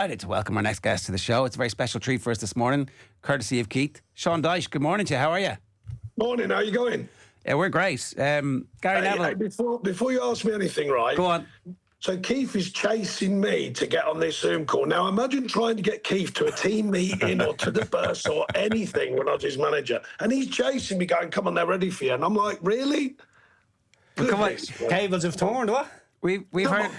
I'd like to welcome our next guest to the show. It's a very special treat for us this morning, courtesy of Keith. Sean Dyche, good morning to you. How are you? Morning, how you going? Yeah, we're great. Gary Neville. Hey, before you ask me anything, right? Go on. So Keith is chasing me to get on this Zoom call. Now, imagine trying to get Keith to a team meeting or to the bus or anything when I was his manager. And he's chasing me going, come on, they're ready for you. And I'm like, really? Come on. Tables have turned, what? We've heard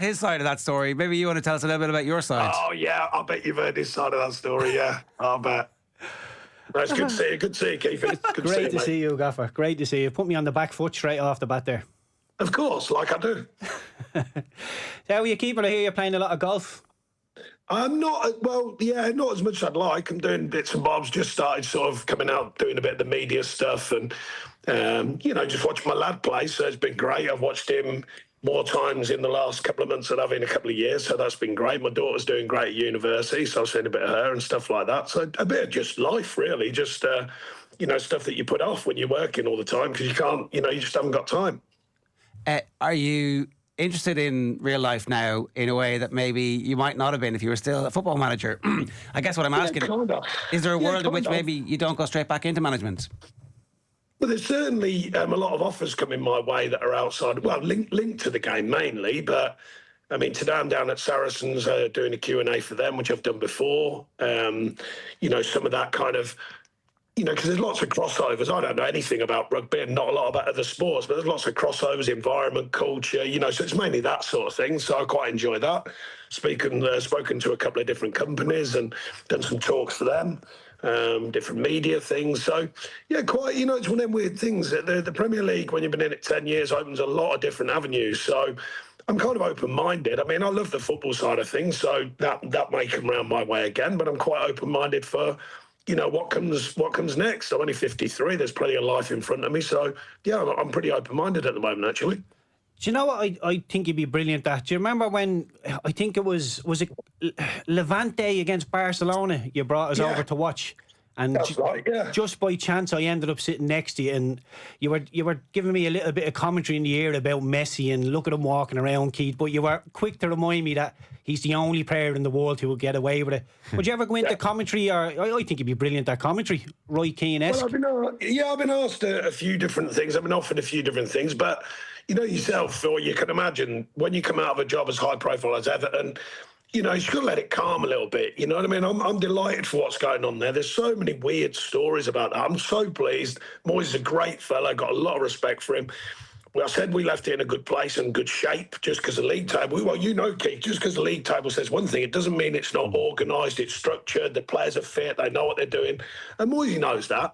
his side of that story. Maybe you want to tell us a little bit about your side. Oh, yeah, I bet you've heard his side of that story, yeah. I bet. That's good to see you. Good to see you, Keith. Great to see you, Gaffer. Great to see you. Put me on the back foot straight off the bat there. Of course, like I do. How are you keeping? I hear you're playing a lot of golf. I'm not, well, yeah, not as much as I'd like. I'm doing bits and bobs, just started sort of coming out, doing a bit of the media stuff and, just watching my lad play. So it's been great. I've watched him more times in the last couple of months than I've in a couple of years. So that's been great. My daughter's doing great at university, so I've seen a bit of her and stuff like that. So a bit of just life, really, just, stuff that you put off when you're working all the time because you can't, you just haven't got time. Are you interested in real life now in a way that maybe you might not have been if you were still a football manager? I guess what I'm asking is there a world in which maybe you don't go straight back into management? Well, there's certainly a lot of offers coming my way that are outside, well, linked to the game mainly, but I mean, today I'm down at Saracens doing a Q&A for them, which I've done before. Some of that kind of, because there's lots of crossovers. I don't know anything about rugby and not a lot about other sports, but there's lots of crossovers, environment, culture, so it's mainly that sort of thing. So I quite enjoy that. Spoken to a couple of different companies and done some talks for them, different media things. So, yeah, quite, it's one of them weird things. The Premier League, when you've been in it 10 years, opens a lot of different avenues. So I'm kind of open-minded. I mean, I love the football side of things, so that may come round my way again, but I'm quite open-minded for what comes next. I'm only 53. There's plenty of life in front of me. So, yeah, I'm pretty open-minded at the moment, actually. Do you know what I think you'd be brilliant at? Do you remember when, I think it was it Levante against Barcelona you brought us over to watch? And that's right, yeah. Just by chance, I ended up sitting next to you, and you were giving me a little bit of commentary in the ear about Messi and look at him walking around, Keith. But you were quick to remind me that he's the only player in the world who will get away with it. Would you ever go into commentary? Or I think you'd be brilliant at commentary, Roy Keane-esque. Well, I've been asked a few different things. I've been offered a few different things, but yourself, or you can imagine when you come out of a job as high profile as Everton. You should let it calm a little bit. You know what I mean? I'm delighted for what's going on there. There's so many weird stories about that. I'm so pleased. Moyes is a great fella. Got a lot of respect for him. Well, I said we left it in a good place and good shape just because the league table. Well, Keith, just because the league table says one thing, it doesn't mean it's not organised, it's structured, the players are fit, they know what they're doing. And Moyes knows that.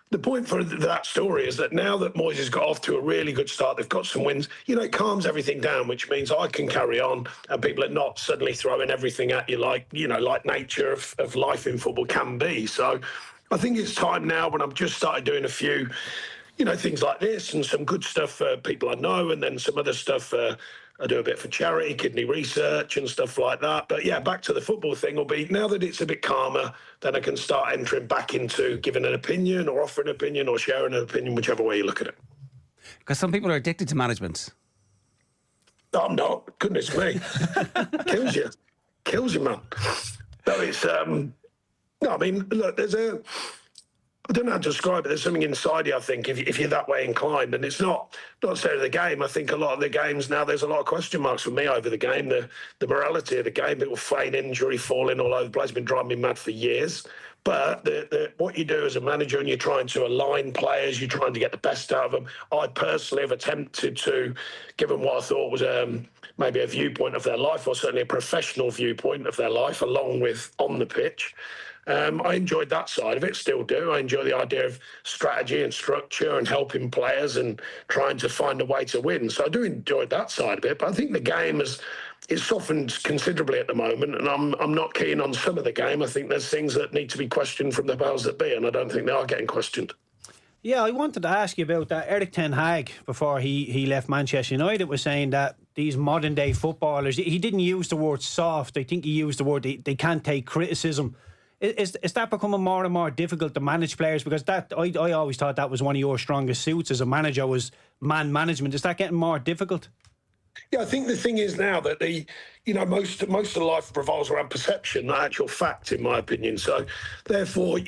The point for that story is that now that Moyes has got off to a really good start, they've got some wins, it calms everything down, which means I can carry on and people are not suddenly throwing everything at you like nature of life in football can be. So I think it's time now when I've just started doing a few, things like this and some good stuff for people I know and then some other stuff I do a bit for charity, kidney research and stuff like that. But yeah, back to the football thing will be, now that it's a bit calmer, then I can start entering back into giving an opinion or offering an opinion or sharing an opinion, whichever way you look at it. Because some people are addicted to management. I'm not. Goodness me. Kills you, man. No, it's, look, I don't know how to describe it. There's something inside you, I think, if you're that way inclined. And it's not necessarily the game. I think a lot of the games now, there's a lot of question marks for me over the game. The morality of the game, little feign injury, falling all over the place, been driving me mad for years. But what you do as a manager and you're trying to align players, you're trying to get the best out of them. I personally have attempted to give them what I thought was maybe a viewpoint of their life or certainly a professional viewpoint of their life along with on the pitch. I enjoyed that side of it, still do. I enjoy the idea of strategy and structure and helping players and trying to find a way to win. So I do enjoy that side of it. But I think the game is softened considerably at the moment, and I'm not keen on some of the game. I think there's things that need to be questioned from the powers that be, and I don't think they are getting questioned. Yeah, I wanted to ask you about that. Eric Ten Hag, before he left Manchester United, was saying that these modern day footballers, he didn't use the word soft. I think he used the word they can't take criticism. Is that becoming more and more difficult to manage players? Because that I always thought that was one of your strongest suits as a manager, was man management. Is that getting more difficult? Yeah, I think the thing is now that most of life revolves around perception, not actual fact, in my opinion. So, therefore,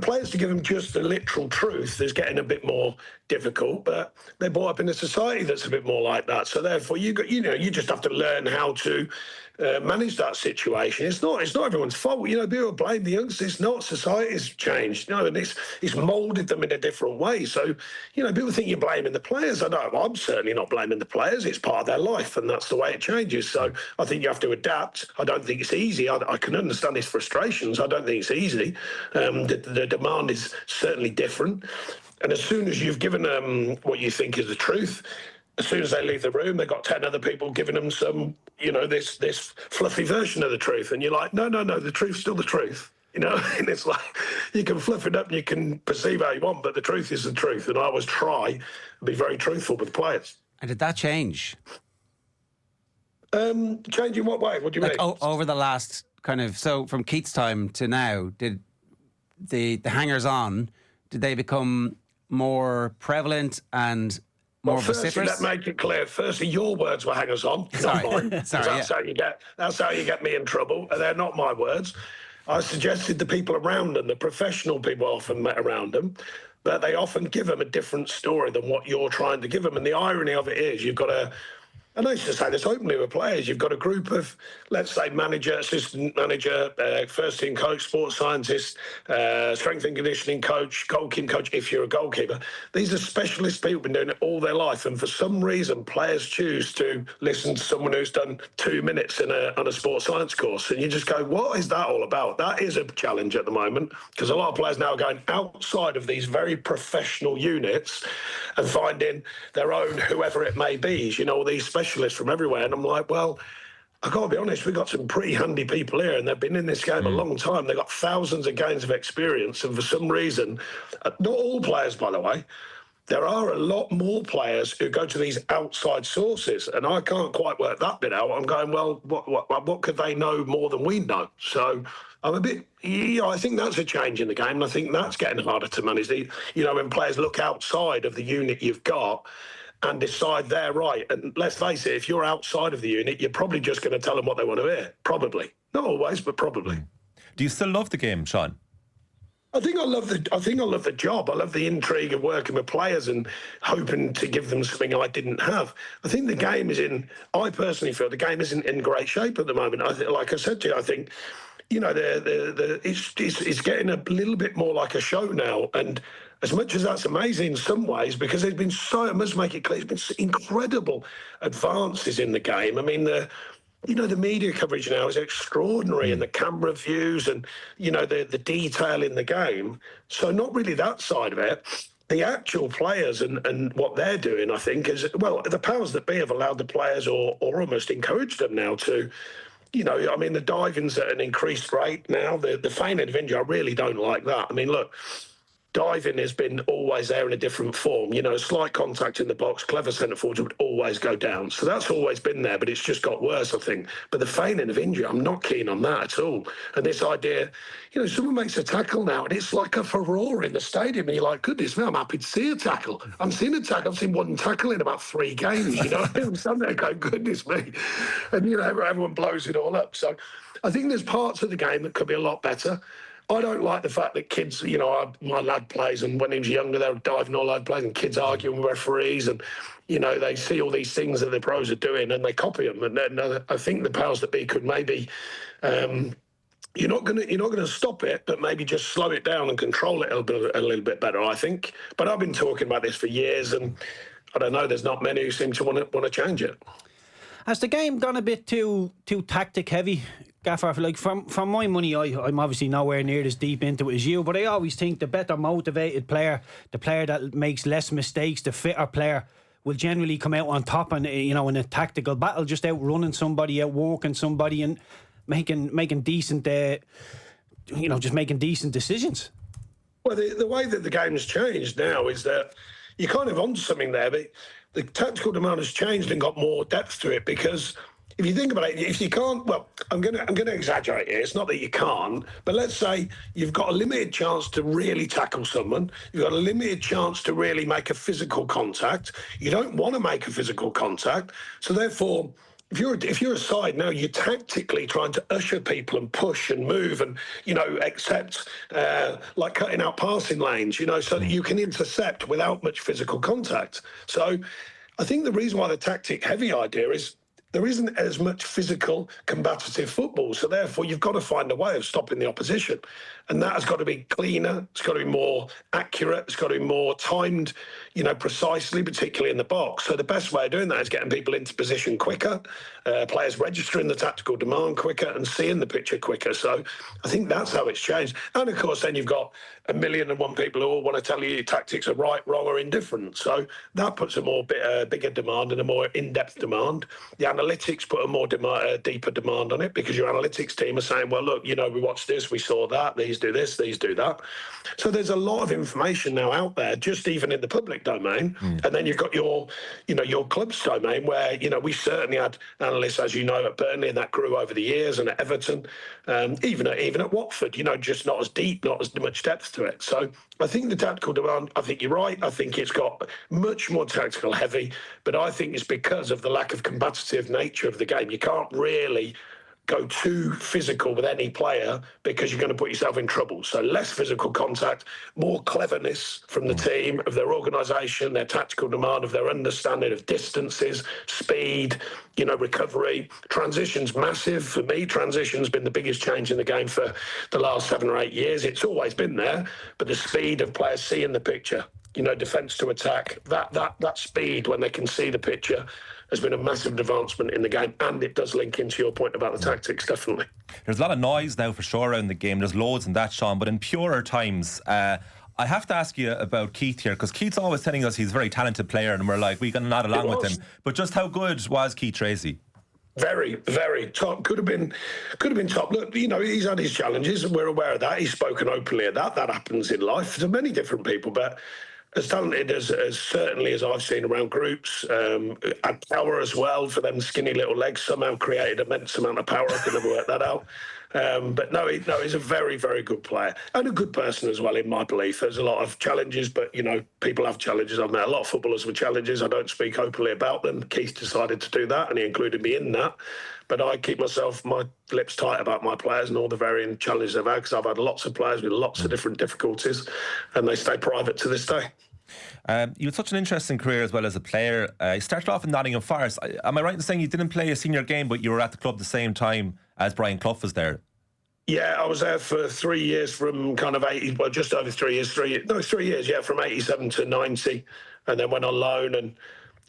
players to give them just the literal truth is getting a bit more difficult. But they're brought up in a society that's a bit more like that. So, therefore, you just have to learn how to manage that situation. It's not everyone's fault. People blame the youngsters. It's not. Society's changed. And it's moulded them in a different way. So, people think you're blaming the players. I'm certainly not blaming the players. It's part of their life, and that's the way it changes. So I think you have to adapt. I don't think it's easy. I can understand his frustrations. I don't think it's easy. The demand is certainly different. And as soon as you've given them what you think is the truth, as soon as they leave the room, they've got 10 other people giving them some, this fluffy version of the truth. And you're like, no, the truth's still the truth. And it's like, you can fluff it up and you can perceive how you want, but the truth is the truth. And I always try and be very truthful with players. And did that change? Change in what way? What do you mean? Over the last so from Keith's time to now, did the hangers-on, did they become more prevalent and more vociferous? Let's make it clear. Firstly, your words were hangers-on, not mine. That's how you get me in trouble. And they're not my words. I suggested the people around them, the professional people often met around them, but they often give them a different story than what you're trying to give them. And the irony of it is you've got and I used to say this openly with players, you've got a group of, let's say, manager, assistant manager, first team coach, sports scientist, strength and conditioning coach, goalkeeping coach, if you're a goalkeeper. These are specialist people who've been doing it all their life. And for some reason, players choose to listen to someone who's done 2 minutes on a sports science course. And you just go, what is that all about? That is a challenge at the moment, because a lot of players now are going outside of these very professional units and finding their own, whoever it may be, all these specialists from everywhere. And I'm like, well, I've got to be honest, we've got some pretty handy people here and they've been in this game a long time. They've got thousands of games of experience. And for some reason, not all players, by the way, there are a lot more players who go to these outside sources. And I can't quite work that bit out. I'm going, well, what could they know more than we know? So I'm a bit, I think that's a change in the game. And I think that's getting harder to manage. When players look outside of the unit you've got and decide they're right. And let's face it, if you're outside of the unit, you're probably just going to tell them what they want to hear. Probably. Not always, but probably. Do you still love the game, Sean? I think I love the job. I love the intrigue of working with players and hoping to give them something I didn't have. I think the game I personally feel the game isn't in great shape at the moment. Like I said to you, I think, it's getting a little bit more like a show now. And as much as that's amazing in some ways, because there's been I must make it clear, there's been incredible advances in the game. I mean, the media coverage now is extraordinary, and the camera views and, the detail in the game. So not really that side of it. The actual players and what they're doing, I think, is, well, the powers that be have allowed the players or almost encouraged them now to, the diving's at an increased rate now. The feigning of injury, I really don't like that. I mean, look, diving has been always there in a different form. Slight contact in the box, clever centre forwards would always go down. So that's always been there, but it's just got worse, I think. But the feigning of injury, I'm not keen on that at all. And this idea, someone makes a tackle now and it's like a furore in the stadium and you're like, goodness me, I'm happy to see a tackle. I've seen a tackle. I've seen one tackle in about 3 games, I'm standing there going, goodness me. And, everyone blows it all up. So I think there's parts of the game that could be a lot better. I don't like the fact that kids, my lad plays, and when he was younger, they were diving all over the place, and kids arguing with referees, and, they see all these things that the pros are doing, and they copy them. And then I think the powers that be could maybe, you're not going to stop it, but maybe just slow it down and control it a little bit better, I think. But I've been talking about this for years, and I don't know, there's not many who seem to want to change it. Has the game gone a bit too tactic heavy, Gaffer? Like from my money, I'm obviously nowhere near as deep into it as you, but I always think the better motivated player, the player that makes less mistakes, the fitter player, will generally come out on top and in a tactical battle, just outrunning somebody, outworking somebody, and making decent, just making decent decisions. Well, the way that the game's changed now is that you're kind of onto something there, but the tactical demand has changed and got more depth to it, because if you think about it, if you can't, well, I'm going to exaggerate here. It's not that you can't, but let's say you've got a limited chance to really tackle someone. You've got a limited chance to really make a physical contact. You don't want to make a physical contact. So therefore, if you're a side now, you're tactically trying to usher people and push and move and, accept like cutting out passing lanes, so that you can intercept without much physical contact. So I think the reason why the tactic heavy idea is there isn't as much physical combative football. So therefore, you've got to find a way of stopping the opposition. And that has got to be cleaner. It's got to be more accurate. It's got to be more timed, precisely, particularly in the box. So the best way of doing that is getting people into position quicker, players registering the tactical demand quicker and seeing the picture quicker. So I think that's how it's changed. And of course, then you've got 1,000,001 people who all want to tell you your tactics are right, wrong or indifferent. So that puts a more bigger demand and a more in-depth demand. The analytics put a more deeper demand on it because your analytics team are saying, well, look, we watched this, we saw that, these do this, these do that. So there's a lot of information now out there, just even in the public domain. And then you've got your club's domain where, we certainly had analysts, as you know, at Burnley, and that grew over the years, and at Everton, even at Watford, just not as deep, not as much depth to it. So I think the tactical demand, I think you're right. I think it's got much more tactical heavy, but I think it's because of the lack of combative nature of the game. You can't really go too physical with any player because you're going to put yourself in trouble. So less physical contact, more cleverness from the team, of their organisation, their tactical demand, of their understanding of distances, speed, recovery. Transition's massive. For me, transition's been the biggest change in the game for the last 7 or 8 years. It's always been there, but the speed of players seeing the picture, defence to attack, that speed when they can see the picture has been a massive advancement in the game, and it does link into your point about the tactics, definitely. There's a lot of noise now for sure around the game. There's loads in that, Sean, but in purer times, I have to ask you about Keith here, because Keith's always telling us he's a very talented player and we're like, we can nod along with him. But just how good was Keith Treacy? Very, very top. Could have been top. Look, he's had his challenges and we're aware of that. He's spoken openly of that. That happens in life to many different people, but as talented as certainly as I've seen around groups, had power as well for them skinny little legs, somehow created immense amount of power. I could never work that out. But no, he's a very, very good player and a good person as well, in my belief. There's a lot of challenges, but, people have challenges. I've met a lot of footballers with challenges. I don't speak openly about them. Keith decided to do that and he included me in that. But I keep my lips tight about my players and all the varying challenges they've had, because I've had lots of players with lots of different difficulties and they stay private to this day. You had such an interesting career as well as a player. You started off in Nottingham Forest. Am I right in saying you didn't play a senior game, but you were at the club the same time as Brian Clough was there? Yeah, I was there for 3 years from kind of 80, well, just over 3 years, 3 years, yeah, from 87 to 90, and then went on loan. And,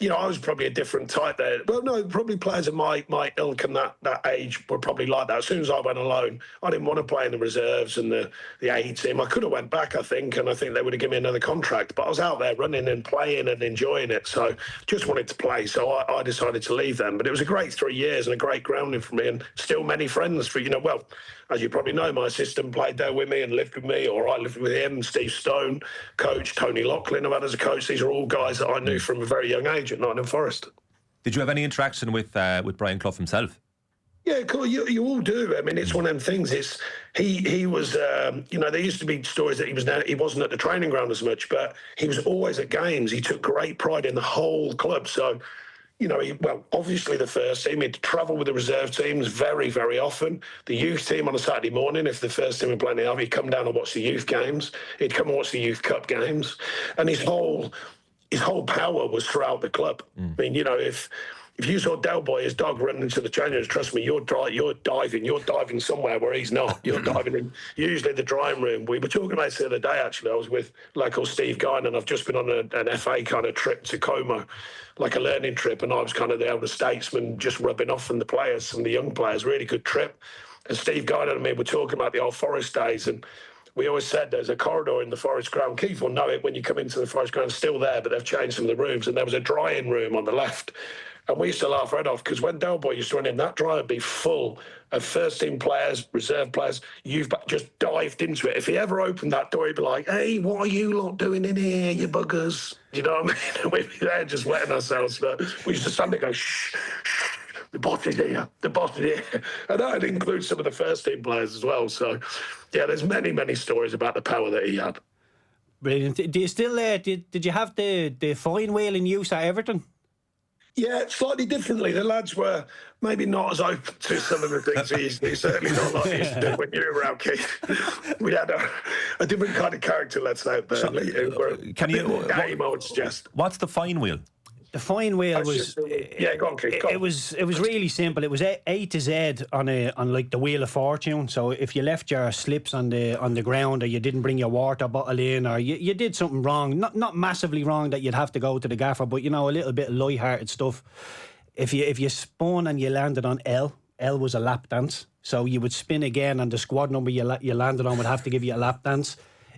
I was probably a different type there. Well, no, probably players of my ilk and that age were probably like that. As soon as I went on loan, I didn't want to play in the reserves and the A team. I could have went back, I think, and I think they would have given me another contract. But I was out there running and playing and enjoying it. So just wanted to play. So I decided to leave them. But it was a great 3 years and a great grounding for me, and still many friends for, well, as you probably know, my assistant played there with me and lived with me, or I lived with him, Steve Stone, coach, Tony Loughlin, I've had as a coach. These are all guys that I knew from a very young age at Nottingham Forest. Did you have any interaction with Brian Clough himself? Yeah, cool. You all do. I mean, it's one of them things. He was, there used to be stories that he wasn't at the training ground as much, but he was always at games. He took great pride in the whole club. So, obviously the first team, he'd travel with the reserve teams very, very often. The youth team on a Saturday morning, if the first team were playing the he'd come down and watch the youth games. He'd come and watch the youth cup games. And his whole power was throughout the club. I mean, if you saw Del Boy, his dog, running into the changers, trust me, you're diving somewhere where he's not. You're diving in, usually the drying room. We were talking about this the other day, actually. I was with local Steve Guy, and I've just been on an FA kind of trip to Como, like a learning trip, and I was kind of the elder statesman, just rubbing off on the players, some of the young players. Really good trip. And Steve Guy and me were talking about the old Forest days, and we always said there's a corridor in the Forest ground. Keith will know it when you come into the Forest ground. It's still there, but they've changed some of the rooms, and there was a drying room on the left. And we used to laugh right off, because when Del Boy used to run in, that dry would be full of first-team players, reserve players. You've just dived into it. If he ever opened that door, he'd be like, hey, what are you lot doing in here, you buggers? You know what I mean? We'd be there just wetting ourselves. But we used to stand there and go, shh, shh, the boss is here, the boss is here. And that would include some of the first-team players as well. So, yeah, there's many, many stories about the power that he had. Brilliant. Do you still, did you have the fine wheel in use at Everton? Yeah, slightly differently. The lads were maybe not as open to some of the things we used to do. Certainly not like they used to do when you were around, Keith. We had a different kind of character, let's say, at Burnley. Can you more game, I would suggest. What's the fine wheel? The fine wheel was go on, Keith. Go on. It was really simple. It was A to Z on like the wheel of fortune. So if you left your slips on the ground, or you didn't bring your water bottle in, or you did something wrong, not massively wrong that you'd have to go to the gaffer, but a little bit of light-hearted stuff. If you spun and you landed on L was a lap dance. So you would spin again, and the squad number you landed on would have to give you a lap dance.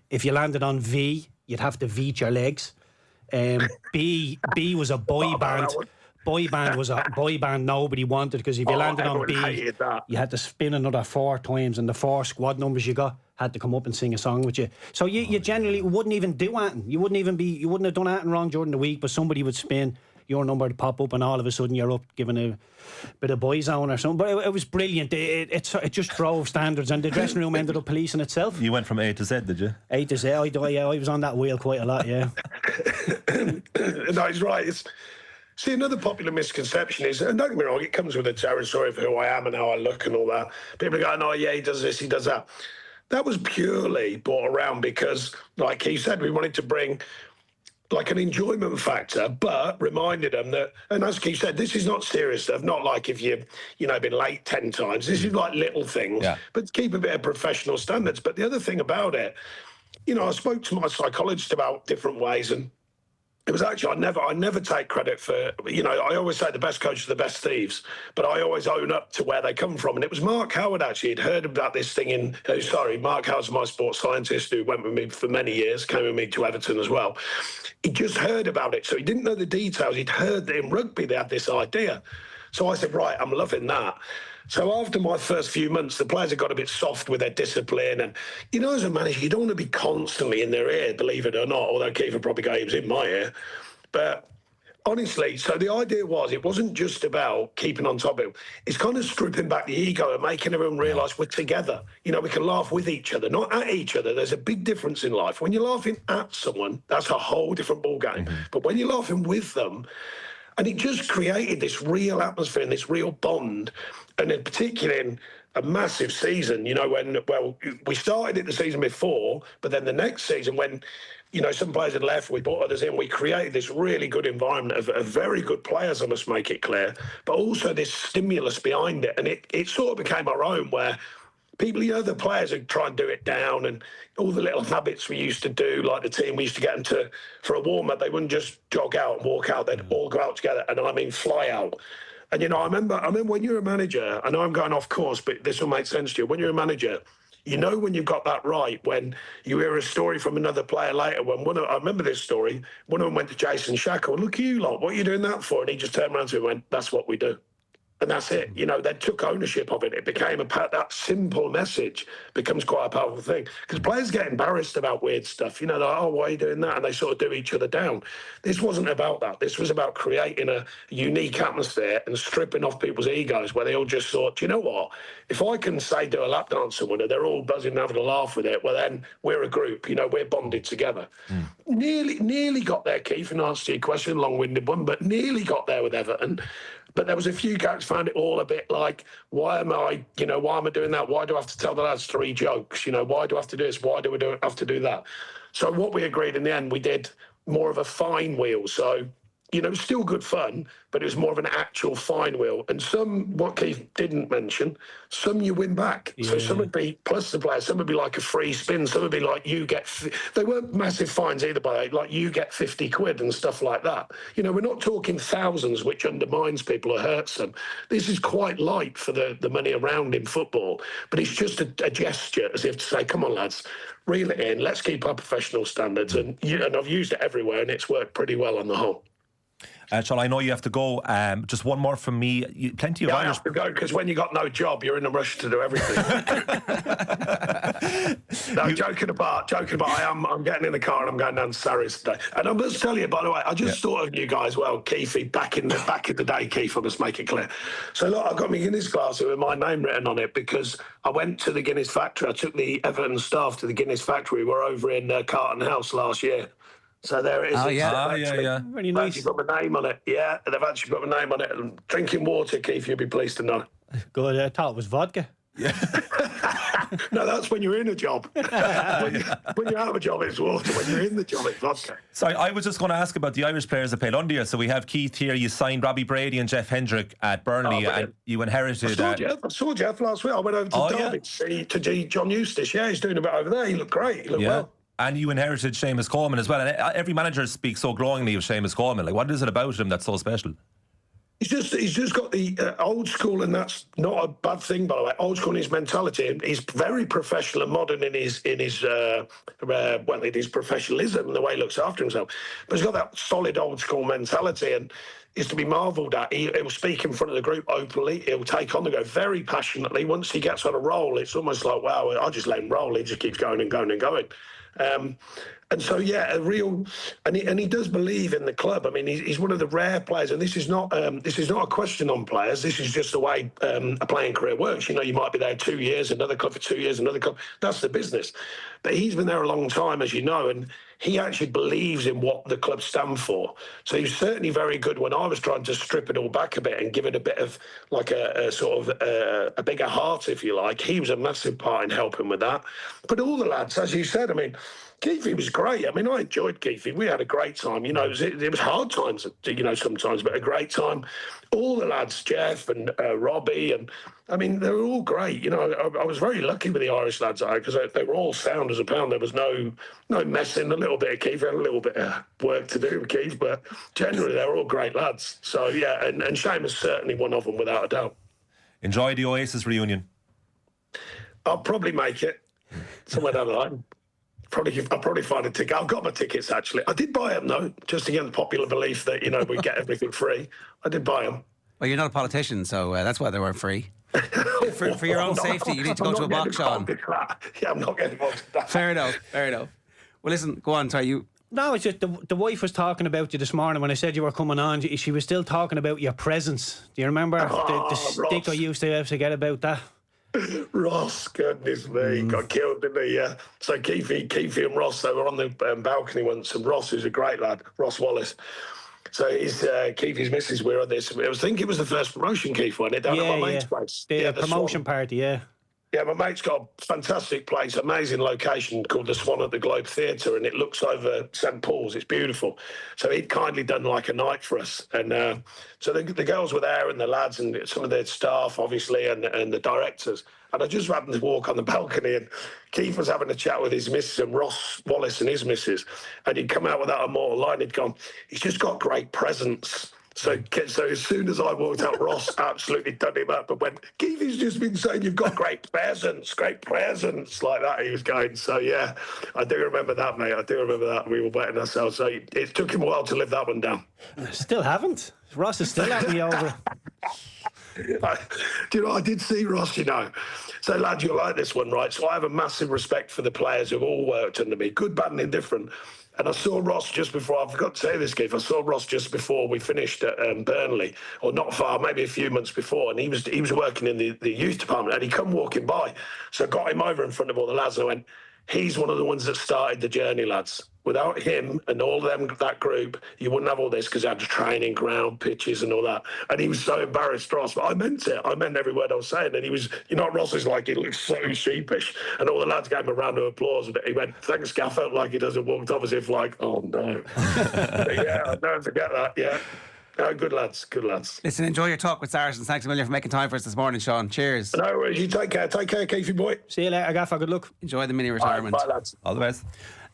If you landed on V, you'd have to veet your legs. B was a boy band. Boy band was a boy band nobody wanted, because if you landed on B, you had to spin another 4 times, and the 4 squad numbers you got had to come up and sing a song with you. So you generally wouldn't even do anything. You wouldn't have done anything wrong during the week, but somebody would spin, your number to pop up, and all of a sudden you're up giving a bit of boyzone or something. But it was brilliant. It just drove standards, and the dressing room ended up policing itself. You went from A to Z, did you? A to Z. I was on that wheel quite a lot, yeah. No, he's right. See, another popular misconception is, and don't get me wrong, it comes with the territory of who I am and how I look and all that. People are going, oh yeah, he does this, he does that. That was purely brought around because, like he said, we wanted to bring like an enjoyment factor, but reminded them that, and as Keith said, this is not serious stuff, not like if you've, been late 10 times. This is like little things, but keep a bit of professional standards. But the other thing about it, I spoke to my psychologist about different ways, and it was actually, I never take credit for, I always say the best coaches are the best thieves, but I always own up to where they come from. And it was Mark Howard, actually. He'd heard about this thing Mark Howard's my sports scientist who went with me for many years, came with me to Everton as well. He just heard about it, so he didn't know the details. He'd heard that in rugby they had this idea. So I said, right, I'm loving that. So after my first few months, the players had got a bit soft with their discipline. And, as a manager, you don't want to be constantly in their ear, believe it or not, although Kiefer probably was in my ear. But honestly, so the idea was, it wasn't just about keeping on top of it. It's kind of stripping back the ego and making everyone realise we're together. We can laugh with each other, not at each other. There's a big difference in life. When you're laughing at someone, that's a whole different ballgame. Mm-hmm. But when you're laughing with them, and it just created this real atmosphere and this real bond. And in particular in a massive season, we started it the season before, but then the next season when, some players had left, we brought others in, we created this really good environment of very good players, I must make it clear, but also this stimulus behind it. And it sort of became our own, where people, the players would try and do it down, and all the little habits we used to do, like the team, we used to get them to, for a warm-up, they wouldn't just jog out and walk out, they'd all go out together, and I mean fly out. And, I remember when you're a manager, I know I'm going off course, but this will make sense to you. When you're a manager, when you've got that right, when you hear a story from another player later, I remember this story, one of them went to Jason Shackle, look at you lot, what are you doing that for? And he just turned around to him and went, that's what we do. And that's it. They took ownership of it. It became that simple message becomes quite a powerful thing. Because players get embarrassed about weird stuff. They're like, oh, why are you doing that? And they sort of do each other down. This wasn't about that. This was about creating a unique atmosphere and stripping off people's egos, where they all just thought, you know what? If I can say do a lap dance someone and they're all buzzing and having a laugh with it, well, then we're a group. We're bonded together. Nearly got there, Keith, in answer to your question, long-winded one, but nearly got there with Everton. But there was a few guys found it all a bit like, why am I doing that? Why do I have to tell the lads 3 jokes? Why do I have to do this? Why do we have to do that? So what we agreed in the end, we did more of a fine wheel. So, still good fun, but it was more of an actual fine wheel. And some, what Keith didn't mention, some you win back. Yeah. So some would be, plus the players, some would be like a free spin. Some would be like they weren't massive fines either, by the way, like you get 50 quid and stuff like that. We're not talking thousands, which undermines people or hurts them. This is quite light for the money around in football, but it's just a gesture, as if to say, come on, lads, reel it in, let's keep our professional standards. And I've used it everywhere, and it's worked pretty well on the whole. Sean, I know you have to go. Just one more from me. Plenty of Irish. I have to go because when you got no job, you're in a rush to do everything. No, joking apart. I'm getting in the car and I'm going down to Sarries today. And I must tell you, by the way, I just thought of you guys. Well, Keithy, back in the day, Keith, I must make it clear. So look, I got my Guinness glass with my name written on it because I went to the Guinness factory. I took the Everton staff to the Guinness factory. We were over in Carlton House last year. So there it is. Oh, yeah. Yeah. Very They've nice. actually put my name on it. Yeah, they've actually put my name on it. Drinking water, Keith, you'll be pleased to know. Good. I thought it was vodka. No, that's when you're in a job. When you're out of a job, it's water. When you're in the job, it's vodka. Sorry, I was just going to ask about the Irish players that played under you. So we have Keith here. You signed Robbie Brady and Jeff Hendrick at Burnley, and you inherited. I saw Jeff last week. I went over to Derby to see John Eustace. Yeah, he's doing a bit over there. He looked great. He looked well. And you inherited Seamus Coleman as well. And every manager speaks so glowingly of Seamus Coleman. Like, what is it about him that's so special? He's just got the old school, and that's not a bad thing, by the way. Old school in his mentality. He's very professional and modern in his professionalism and the way he looks after himself. But he's got that solid old school mentality, and is to be marvelled at. He'll speak in front of the group openly. He'll take on the go very passionately. Once he gets on a roll, it's almost like, wow, I'll just let him roll. He just keeps going and going and going. And so, yeah, and he does believe in the club. I mean, he's one of the rare players, and this is not a question on players. This is just the way a playing career works. You know, you might be there 2 years, another club for 2 years, another club. That's the business. But he's been there a long time, as you know, and he actually believes in what the club stand for. So he was certainly very good when I was trying to strip it all back a bit and give it a bit of like a sort of a bigger heart, if you like. He was a massive part in helping with that. But all the lads, as you said, I mean, Keithy was great. I mean, I enjoyed Keithy. We had a great time. You know, it was hard times, you know, sometimes, but a great time. All the lads, Jeff and Robbie, and I mean, they were all great. You know, I was very lucky with the Irish lads because they were all sound as a pound. There was no messing. A little bit of Keith, had a little bit of work to do with Keith, but generally they were all great lads. So yeah, and Seamus certainly one of them without a doubt. Enjoy the Oasis reunion. I'll probably make it somewhere down the line. I'll probably find a ticket. I've got my tickets, actually. I did buy them, though, just to get the popular belief that, you know, we get everything free. I did buy them. Well, you're not a politician, so that's why they weren't free. For your own safety, you need to go to a box, Sean. Yeah, I'm not getting involved with that. Fair enough. Well, listen, go on, sorry, you... No, it's just the wife was talking about you this morning when I said you were coming on. She was still talking about your presence. Do you remember the stick I used to have to get about that? Ross, goodness me, got killed, didn't he? Yeah. So Keithy and Ross, they were on the balcony once, and Ross, who's a great lad, Ross Wallace. So Keithy's missus, we were on this. I think it was the first promotion, Keith, wasn't it? Down at my mate's place. The promotion party, yeah. Yeah, my mate's got a fantastic place, amazing location called the Swan at the Globe Theatre, and it looks over St Paul's. It's beautiful. So he'd kindly done like a night for us. And so the girls were there and the lads and some of their staff, obviously, and the directors. And I just happened to walk on the balcony, and Keith was having a chat with his missus and Ross Wallace and his missus. And he'd come out with that immortal line. He'd gone, he's just got great presence. So as soon as I walked out, Ross absolutely done him up and went, Keithy's just been saying you've got great presence, like that. He was going. So, yeah, I do remember that, mate. I do remember that. We were wetting ourselves. So it took him a while to live that one down. Still haven't. Ross is still at me over. Do you know, I did see Ross, you know. So, lad, you'll like this one, right? So I have a massive respect for the players who've all worked under me, good, bad and indifferent. And I saw Ross just before, I forgot to say this, Keith, I saw Ross just before we finished at Burnley, or not far, maybe a few months before, and he was working in the youth department, and he come walking by. So I got him over in front of all the lads, and I went, he's one of the ones that started the journey, lads. Without him and all them, that group, you wouldn't have all this because they had the training ground, pitches and all that. And he was so embarrassed, Ross, but I meant it. I meant every word I was saying. And he was, you know, Ross is like, he looks so sheepish. And all the lads gave him a round of applause. And he went, thanks, Gaffer, like he does, and walked off as if like, oh, no. Yeah, I'll never forget that, yeah. No, good lads, good lads. Listen, enjoy your talk with Saracens. Thanks a million for making time for us this morning, Sean. Cheers. No worries, you take care, Keithy boy. See you later, Gaffer, good luck. Enjoy the mini retirement. Bye, lads. All the best.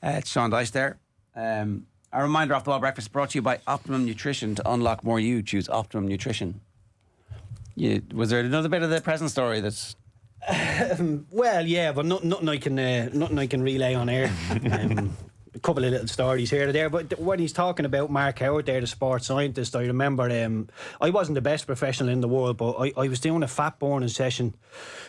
It's Sean Dyche there. A reminder, Off the Ball Breakfast brought to you by Optimum Nutrition. To unlock more you, choose Optimum Nutrition. Was there another bit of the present story that's... Well, yeah, but nothing I can relay on air. A couple of little stories here and there, but when he's talking about Mark Howard there, the sports scientist, I remember I wasn't the best professional in the world, but I was doing a fat burning session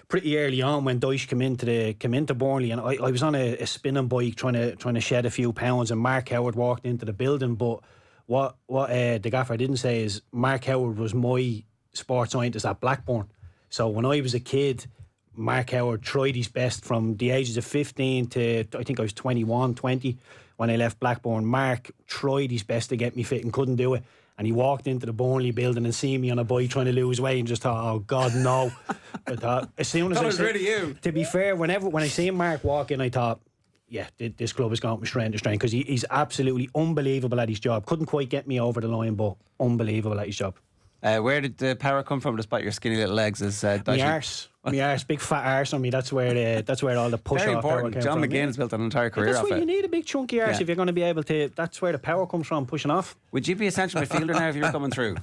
pretty early on when Dyche came into Burnley, and I was on a spinning bike trying to shed a few pounds, and Mark Howard walked into the building. But what the gaffer didn't say is Mark Howard was my sports scientist at Blackburn. So when I was a kid, Mark Howard tried his best from the ages of 15 to I think I was 21, 20. when I left Blackburn. Mark tried his best to get me fit and couldn't do it. And he walked into the Burnley building and seen me on a bike trying to lose weight and just thought, oh God, no. I thought, as soon as That was really you. To be fair, when I seen Mark walk in, I thought, yeah, this club is going from strength to strength, because he's absolutely unbelievable at his job. Couldn't quite get me over the line, but unbelievable at his job. Where did the power come from, despite your skinny little legs? Is My arse, big fat arse on me. That's where all the push very off power important. came John from. McGinn's built an entire career That's off why it. you need a big chunky arse if you're going to be able to. That's where the power comes from, pushing off. Would you be a central midfielder now if you were coming through?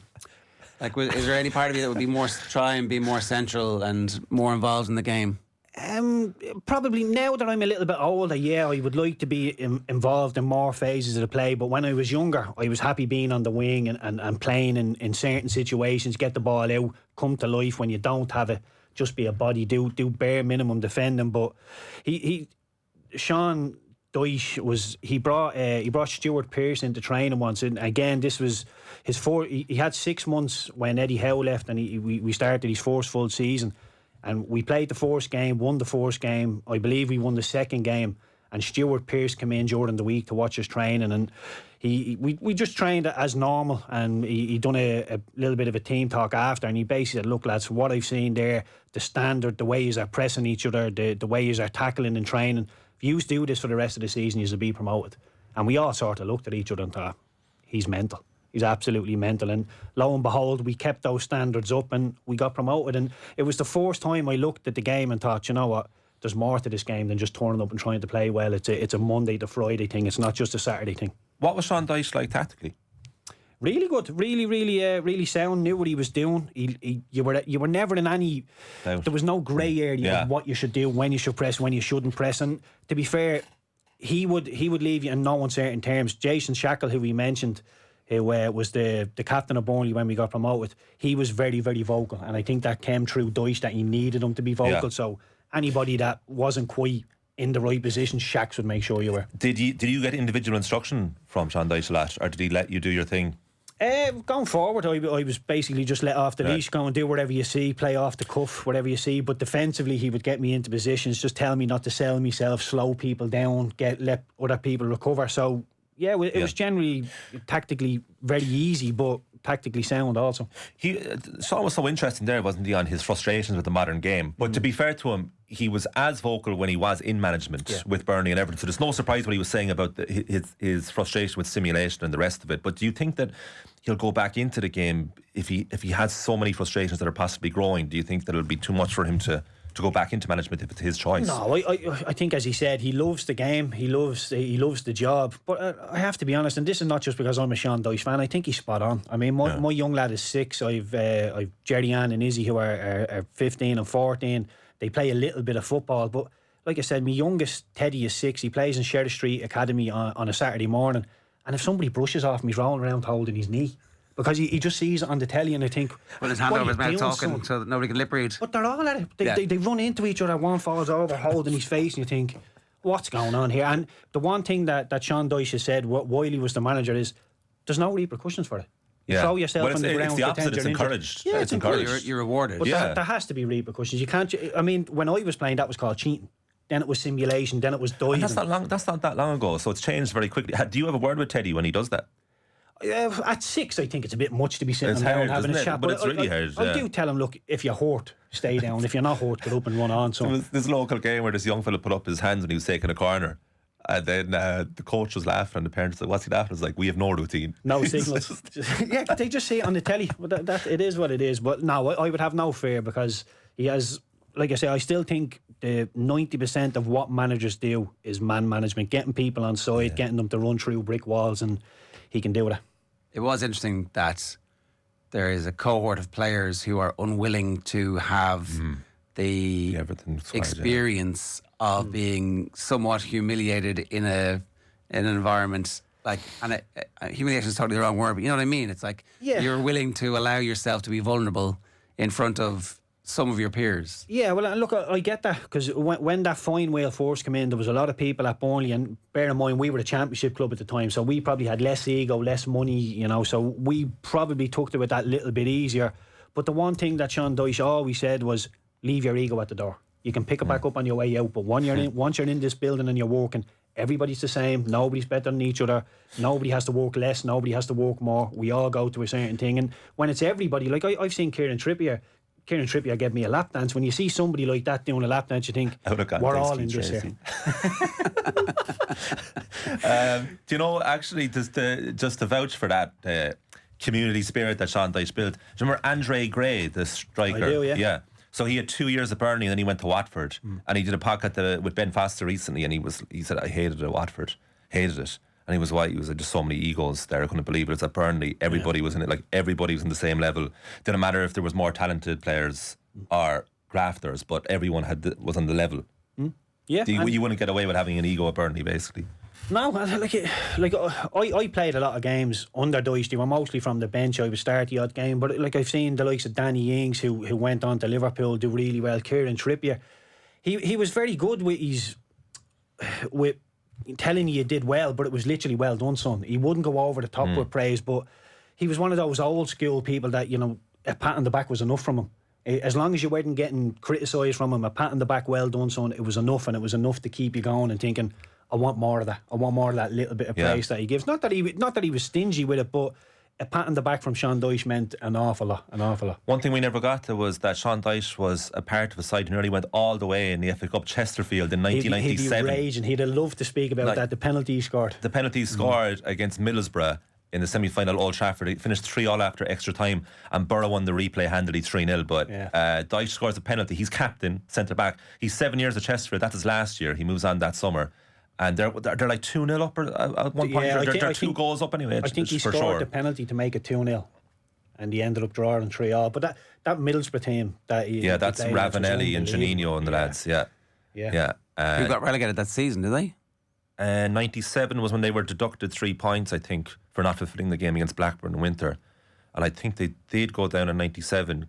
Like, is there any part of you that would be more try and be more central and more involved in the game? Probably now that I'm a little bit older, yeah, I would like to be involved in more phases of the play. But when I was younger, I was happy being on the wing and playing in certain situations, get the ball out, come to life when you don't have it, just be a body, do bare minimum defending. But Sean Dyche he brought Stuart Pearce into training once, and again this was his he had 6 months when Eddie Howe left, and we started his first full season. And we played the first game, won the first game. I believe we won the second game. And Stuart Pearce came in during the week to watch us training. And we just trained as normal. And he done a little bit of a team talk after. And he basically said, look, lads, what I've seen there, the standard, the way you are pressing each other, the way you are tackling and training. If you do this for the rest of the season, you'll be promoted. And we all sort of looked at each other and thought, he's mental. He's absolutely mental. And lo and behold, we kept those standards up and we got promoted. And it was the first time I looked at the game and thought, you know what, there's more to this game than just turning up and trying to play well. It's a Monday to Friday thing. It's not just a Saturday thing. What was Sean Dyche like tactically? Really good, really sound. Knew what he was doing. You were never in any doubt. There was no grey area of what you should do, when you should press, when you shouldn't press. And to be fair, he would leave you in no uncertain terms. Jason Shackle, who we mentioned, who was the captain of Burnley when we got promoted, he was very, very vocal, and I think that came through Dyche, that he needed him to be vocal. So anybody that wasn't quite in the right position, Shacks would make sure you were. Did you get individual instruction from Sean Dyche a lot, or did he let you do your thing? Going forward, I was basically just let off the leash, go and do whatever you see, play off the cuff, whatever you see. But defensively, he would get me into positions, just tell me not to sell myself, slow people down, let other people recover. So yeah, it was generally tactically very easy, but tactically sound also. Sean was so interesting there, wasn't he, on his frustrations with the modern game. But to be fair to him, he was as vocal when he was in management with Burnley and Everton. So there's no surprise what he was saying about his frustration with simulation and the rest of it. But do you think that he'll go back into the game if he has so many frustrations that are possibly growing? Do you think that it'll be too much for him to go back into management if it's his choice? No, I think, as he said, he loves the game, he loves the job. But I have to be honest, and this is not just because I'm a Sean Dyche fan, I think he's spot on. I mean, my young lad is 6. I've Jerry Ann and Izzy, who are 15 and 14. They play a little bit of football, but like I said, my youngest Teddy is 6. He plays in Sherry Street Academy on a Saturday morning, and if somebody brushes off him, he's rolling around holding his knee, because he just sees it on the telly, and I think, with his hand over his mouth talking so that nobody can lip read. But they're all at it. They run into each other, one falls over holding his face, and you think, what's going on here? And the one thing that Sean Dyche has said while he was the manager is, there's no repercussions for it. You throw yourself on the ground. It's the opposite. It's encouraged. Yeah, it's encouraged. You're rewarded. But there has to be repercussions. You can't. I mean, when I was playing, that was called cheating. Then it was simulation. Then it was diving. And that's not that long ago. So it's changed very quickly. Do you have a word with Teddy when he does that? At 6, I think it's a bit much to be sitting down having a chat. But it's really hard. I do tell him, look, if you're hurt, stay down. If you're not hurt, get up and run on. So there was this local game where this young fella put up his hands when he was taking a corner. And then the coach was laughing, and the parents said, "What's he laughing?" It's like, we have no routine, no signals. Yeah, they just see it on the telly. But that it is what it is. But no, I would have no fear, because he has, like I say, I still think the 90% of what managers do is man management, getting people on side, getting them to run through brick walls, and he can do it. It was interesting that there is a cohort of players who are unwilling to have the experience of being somewhat humiliated in an environment like, and humiliation is totally the wrong word, but you know what I mean. It's like you're willing to allow yourself to be vulnerable in front of some of your peers. Yeah, well, look, I get that, because when that fine whale force came in, there was a lot of people at Burnley, and bear in mind, we were a championship club at the time, so we probably had less ego, less money, you know, so we probably took to it that little bit easier. But the one thing that Sean Dyche always said was, leave your ego at the door. You can pick it back up on your way out, but once you're in this building and you're working, everybody's the same. Nobody's better than each other. Nobody has to work less. Nobody has to work more. We all go to a certain thing. And when it's everybody, like I've seen Kieran Trippier gave me a lap dance. When you see somebody like that doing a lap dance, you think, we're all in this here. Do you know, actually, just to vouch for that community spirit that Sean Dyche built, do you remember Andre Gray, the striker? I do, yeah. So he had 2 years at Burnley and then he went to Watford, and he did a podcast with Ben Foster recently, and he said, I hated it at Watford, hated it. And he was like, just so many egos there. I couldn't believe it. It's at Burnley. Everybody was in it. Like, everybody was in the same level. Didn't matter if there was more talented players or grafters, but everyone was on the level. Yeah, you wouldn't get away with having an ego at Burnley, basically. No, I played a lot of games under Dyche. They were mostly from the bench. I would start the odd game, but like I've seen the likes of Danny Ings, who went on to Liverpool, do really well. Kieran Trippier, he was very good with telling you did well, but it was literally well done, son. He wouldn't go over the top with praise, but he was one of those old school people that, you know, a pat on the back was enough from him. As long as you weren't getting criticised from him, a pat on the back, well done, son, it was enough, and it was enough to keep you going and thinking, I want more of that. I want more of that little bit of praise that he gives. Not that he was stingy with it, but a pat on the back from Sean Dyche meant an awful lot. One thing we never got to was that Sean Dyche was a part of a side who nearly went all the way in the FA Cup Chesterfield in 1997. He'd be raging. He'd have loved to speak about that. The penalty he scored. The penalty he scored against Middlesbrough in the semi-final at Old Trafford. He finished 3-3 after extra time, and Borough won the replay handily 3-0. But Dyche scores a penalty. He's captain, centre back. He's 7 years at Chesterfield. That's his last year. He moves on that summer. And they're like 2-0 up at one point. They're 2 goals up anyway. I think he scored the penalty to make it 2-0, and he ended up drawing 3-3. But that Middlesbrough team, that's Ravanelli and Janino and the lads. Yeah. Who got relegated that season? Did they? 97 was when they were deducted 3 points, I think, for not fulfilling the game against Blackburn in winter. And I think they did go down in 97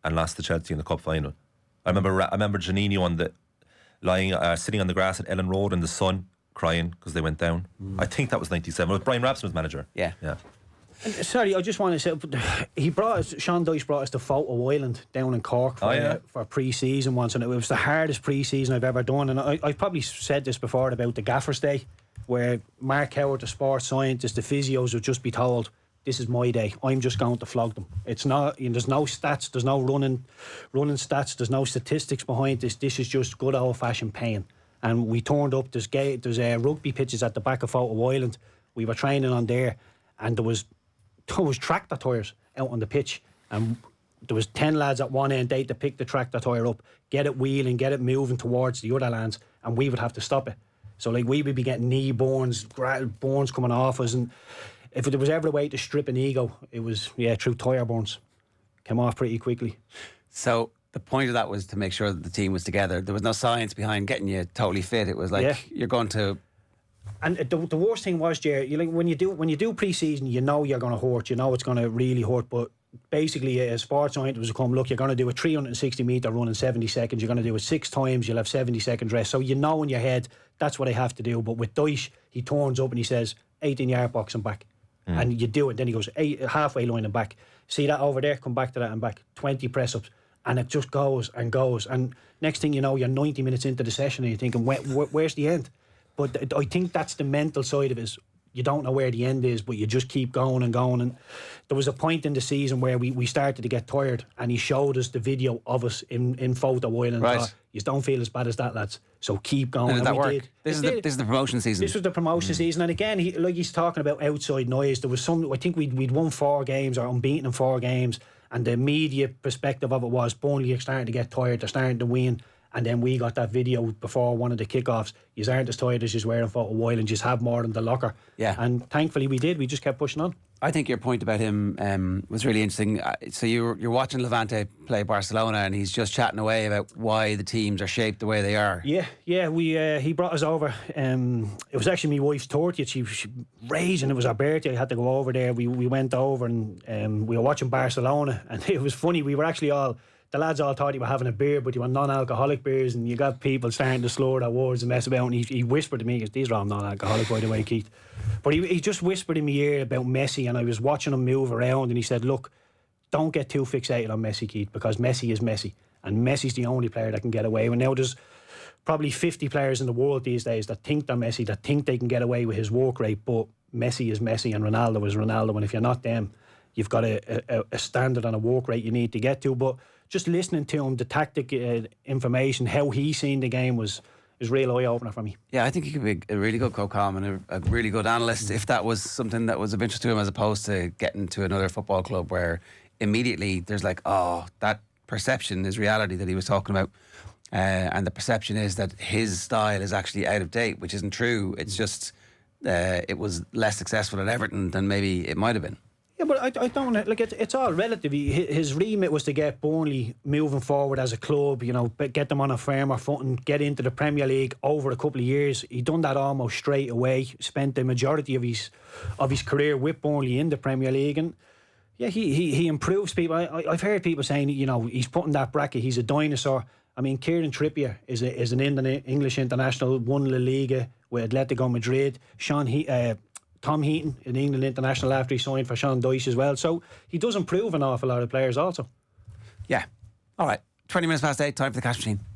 and lost to Chelsea in the cup final. I remember Janino sitting on the grass at Ellen Road in the sun, crying because they went down. I think that was 97. It was Brian Rapson was manager. Yeah. Sorry, I just want to say, Sean Dyche brought us to Photo Island down in Cork for pre-season once, and it was the hardest pre-season I've ever done. And I've probably said this before about the Gaffer's Day, where Mark Howard, the sports scientist, the physios would just be told, this is my day, I'm just going to flog them. It's not, there's no stats, there's no running stats, there's no statistics behind this. This is just good old-fashioned pain. And we turned up, there's rugby pitches at the back of Photo Island. We were training on there, and there was tractor tyres out on the pitch, and there was 10 lads at one end. They had to pick the tractor tyre up, get it wheeling, get it moving towards the other lads, and we would have to stop it. So like, we would be getting knee burns coming off us, and if there was ever a way to strip an ego, it was through tyre burns. Came off pretty quickly. So the point of that was to make sure that the team was together. There was no science behind getting you totally fit. It was like you're going to. And the worst thing was, Ger, when you do pre-season, you know you're going to hurt. You know it's going to really hurt. But basically, a sports scientist was to come, look, you're going to do a 360 metre run in 70 seconds. You're going to do it 6 times. You'll have 70 seconds rest. So you know in your head that's what I have to do. But with Dyche, he turns up and he says 18-yard box and back. And you do it. Then he goes halfway line and back. See that over there? Come back to that and back. 20 press-ups. And it just goes and goes. And next thing you know, you're 90 minutes into the session and you're thinking, where's the end? But I think that's the mental side of it. Is you don't know where the end is, but you just keep going and going. And there was a point in the season where we started to get tired, and he showed us the video of us in Photo Island. Right. You don't feel as bad as that, lads. So keep going. And did that work? Did. This is the promotion season. This was the promotion season, and again, he's talking about outside noise. There was some. I think we'd won 4 games or unbeaten in 4 games, and the media perspective of it was Burnley are starting to get tired. They're starting to win. And then we got that video before one of the kickoffs. You aren't as tired as you were in Photo Island, and just have more in the locker. Yeah. And thankfully we did. We just kept pushing on. I think your point about him was really interesting. So you're watching Levante play Barcelona, and he's just chatting away about why the teams are shaped the way they are. Yeah. He brought us over. It was actually my wife's 30th. She raged, and it was her birthday. I had to go over there. We went over, and we were watching Barcelona, and it was funny. We were actually the lads all thought he were having a beer, but they were non-alcoholic beers, and you got people starting to slur their words and mess about, and he whispered to me, these are all non-alcoholic, by the way, Keith. But he just whispered in my ear about Messi, and I was watching him move around, and he said, look, don't get too fixated on Messi, Keith, because Messi is Messi, and Messi's the only player that can get away. And now there's probably 50 players in the world these days that think they're Messi, that think they can get away with his work rate, but Messi is Messi and Ronaldo is Ronaldo, and if you're not them, you've got a standard and a work rate you need to get to. But just listening to him, the tactic information, how he's seen the game is real eye-opener for me. Yeah, I think he could be a really good co-com and a really good analyst if that was something that was of interest to him, as opposed to getting to another football club where immediately there's like, oh, that perception is reality that he was talking about. And the perception is that his style is actually out of date, which isn't true. It's just it was less successful at Everton than maybe it might have been. Yeah, but I don't like it's all relative. His remit was to get Burnley moving forward as a club, you know, get them on a firmer footing, get into the Premier League over a couple of years. He done that almost straight away. Spent the majority of his career with Burnley in the Premier League, and yeah, he improves people. I've heard people saying, you know, he's putting that bracket. He's a dinosaur. I mean, Kieran Trippier is an English international, won La Liga with Atletico Madrid. Tom Heaton, an England international after he signed for Sean Dyche as well. So he does improve an awful lot of players also. Yeah. All right. 20 minutes past 8, time for the cash machine.